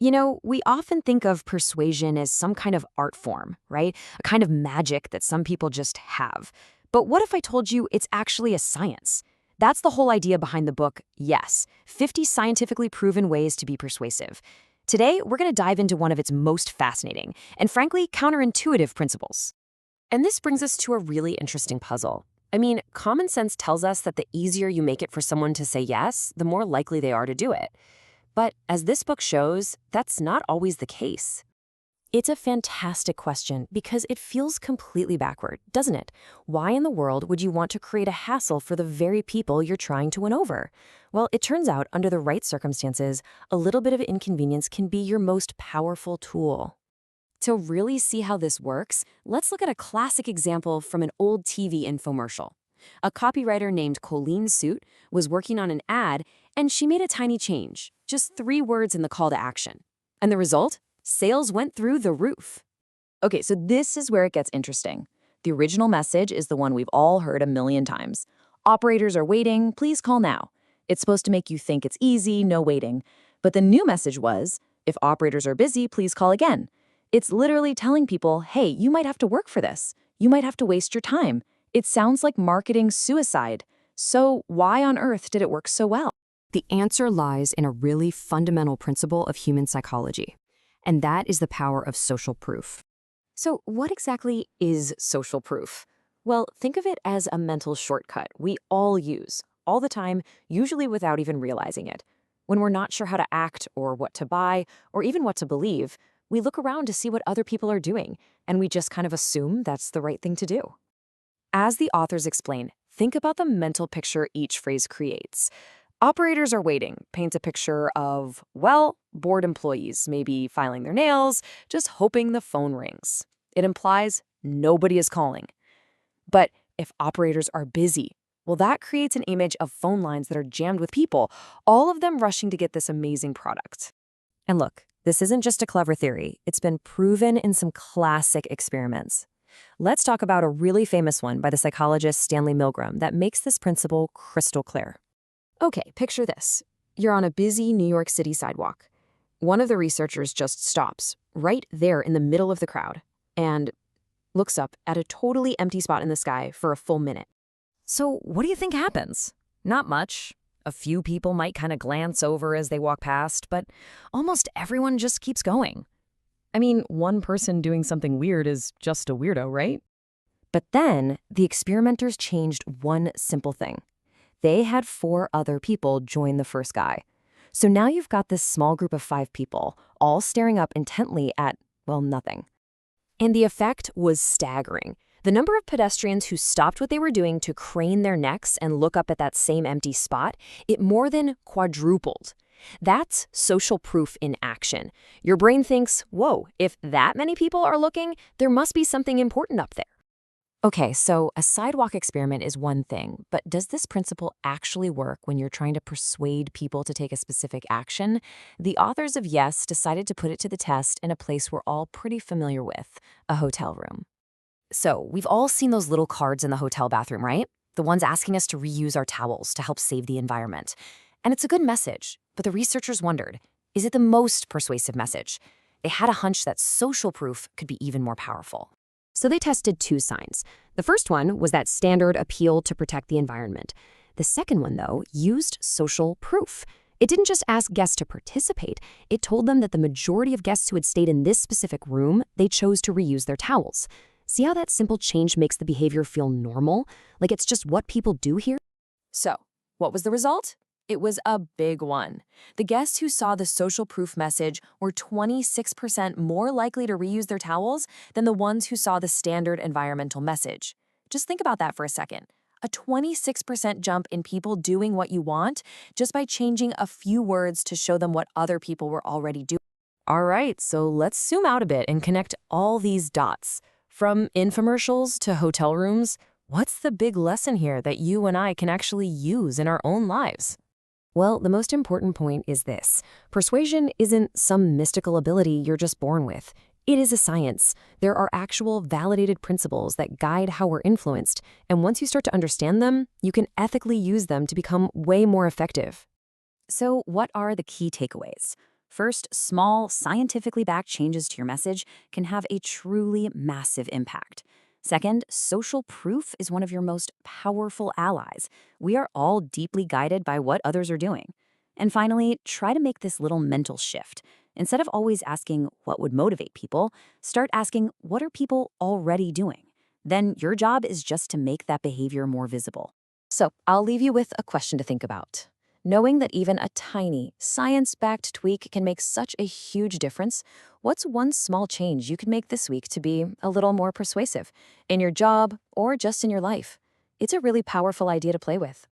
We often think of persuasion as some kind of art form, right? A kind of magic that some people just have. But what if I told you it's actually a science? That's the whole idea behind the book, Yes, 50 Scientifically Proven Ways to Be Persuasive. Today, we're going to dive into one of its most fascinating and frankly counterintuitive principles. And this brings us to a really interesting puzzle. I mean, common sense tells us that the easier you make it for someone to say yes, the more likely they are to do it. But as this book shows, that's not always the case. It's a fantastic question because it feels completely backward, doesn't it? Why in the world would you want to create a hassle for the very people you're trying to win over? Well, it turns out, under the right circumstances, a little bit of inconvenience can be your most powerful tool. To really see how this works, let's look at a classic example from an old TV infomercial. A copywriter named Colleen Suit was working on an ad, and she made a tiny change, just 3 words in the call to action. And the result? Sales went through the roof. Okay, so this is where it gets interesting. The original message is the one we've all heard a million times. Operators are waiting, please call now. It's supposed to make you think it's easy, no waiting. But the new message was, if operators are busy, please call again. It's literally telling people, hey, you might have to work for this. You might have to waste your time. It sounds like marketing suicide. So why on earth did it work so well? The answer lies in a really fundamental principle of human psychology, and that is the power of social proof. So what exactly is social proof? Well, think of it as a mental shortcut we all use, all the time, usually without even realizing it. When we're not sure how to act or what to buy or even what to believe, we look around to see what other people are doing, and we just kind of assume that's the right thing to do. As the authors explain, think about the mental picture each phrase creates. Operators are waiting paints a picture of, well, bored employees, maybe filing their nails, just hoping the phone rings. It implies nobody is calling. But if operators are busy, well, that creates an image of phone lines that are jammed with people, all of them rushing to get this amazing product. And look, this isn't just a clever theory. It's been proven in some classic experiments. Let's talk about a really famous one by the psychologist Stanley Milgram that makes this principle crystal clear. Okay, picture this. You're on a busy New York City sidewalk. One of the researchers just stops right there in the middle of the crowd and looks up at a totally empty spot in the sky for a full minute. So what do you think happens? Not much. A few people might kind of glance over as they walk past, but almost everyone just keeps going. I mean, one person doing something weird is just a weirdo, right? But then the experimenters changed one simple thing. They had 4 other people join the first guy. So now you've got this small group of 5 people, all staring up intently at, well, nothing. And the effect was staggering. The number of pedestrians who stopped what they were doing to crane their necks and look up at that same empty spot, it more than quadrupled. That's social proof in action. Your brain thinks, whoa, if that many people are looking, there must be something important up there. Okay, so a sidewalk experiment is one thing, but does this principle actually work when you're trying to persuade people to take a specific action? The authors of Yes decided to put it to the test in a place we're all pretty familiar with, a hotel room. So we've all seen those little cards in the hotel bathroom, right? The ones asking us to reuse our towels to help save the environment. And it's a good message, but the researchers wondered, is it the most persuasive message? They had a hunch that social proof could be even more powerful. So they tested 2 signs. The first one was that standard appeal to protect the environment. The second one, though, used social proof. It didn't just ask guests to participate. It told them that the majority of guests who had stayed in this specific room, they chose to reuse their towels. See how that simple change makes the behavior feel normal? Like it's just what people do here? So, what was the result? It was a big one. The guests who saw the social proof message were 26% more likely to reuse their towels than the ones who saw the standard environmental message. Just think about that for a second. A 26% jump in people doing what you want just by changing a few words to show them what other people were already doing. All right, so let's zoom out a bit and connect all these dots. From infomercials to hotel rooms, what's the big lesson here that you and I can actually use in our own lives? Well, the most important point is this. Persuasion isn't some mystical ability you're just born with. It is a science. There are actual validated principles that guide how we're influenced, and once you start to understand them, you can ethically use them to become way more effective. So what are the key takeaways? First, small, scientifically backed changes to your message can have a truly massive impact. Second, social proof is one of your most powerful allies. We are all deeply guided by what others are doing. And finally, try to make this little mental shift. Instead of always asking what would motivate people, start asking what are people already doing? Then your job is just to make that behavior more visible. So I'll leave you with a question to think about. Knowing that even a tiny, science-backed tweak can make such a huge difference, what's one small change you could make this week to be a little more persuasive in your job or just in your life? It's a really powerful idea to play with.